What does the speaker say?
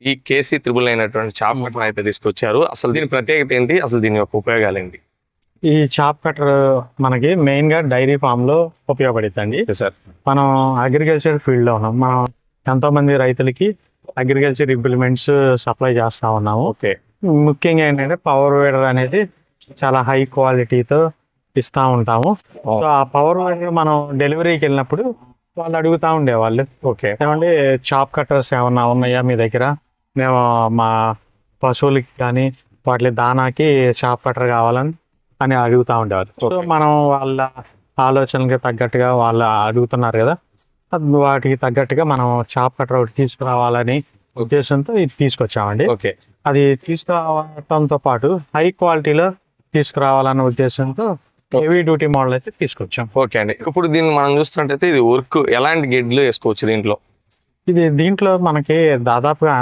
ఈ KC triple అయినటువంటి chop cutter అయితే తీసుకొచ్చారు. అసలు దీని ప్రత్యేకత ఏంటి, అసలు దీని యొక్క ఉపయోగాలు ఏంటి? ఈ చాప్ కటర్ మనకి మెయిన్ గా డైరీ ఫామ్ లో ఉపయోగపడుతుంది సార్. మనం అగ్రికల్చర్ ఫీల్డ్ లో ఉన్నాం. మనం ఎంతో మంది రైతులకి అగ్రికల్చర్ ఇంప్లిమెంట్స్ సప్లై చేస్తా ఉన్నాము. ఓకే. ముఖ్యంగా ఏంటంటే పవర్ వీడర్ అనేది చాలా హై క్వాలిటీతో ఇస్తా ఉంటాము. సో ఆ పవర్ వీడర్ మనం డెలివరీకి వెళ్ళినప్పుడు వాళ్ళు అడుగుతా ఉండేవాళ్ళు, ఓకే, ఏమంటే చాప్ కట్టర్స్ ఏమన్నా ఉన్నాయా మీ దగ్గర, మేము మా పశువులకి కానీ వాటి దానాకి చాప్ కట్టర్ కావాలని అని అడుగుతూ ఉండేవారు. సో మనం వాళ్ళ ఆలోచనకి తగ్గట్టుగా వాళ్ళు అడుగుతున్నారు కదా, వాటికి తగ్గట్టుగా మనం చాప్ కట్టర్ ఒకటి తీసుకురావాలని ఉద్దేశంతో ఇది తీసుకొచ్చామండి. ఓకే. అది తీసుకురావడంతో పాటు హై క్వాలిటీలో తీసుకురావాలన్న ఉద్దేశంతో హెవీ డ్యూటీ మోడల్ అయితే తీసుకొచ్చాం. ఓకే అండి. ఇప్పుడు దీన్ని మనం చూస్తుంటే ఇది వర్క్ ఎలాంటి గెడ్లు వేసుకోవచ్చు దీంట్లో? దీంట్లో మనకి దాదాపుగా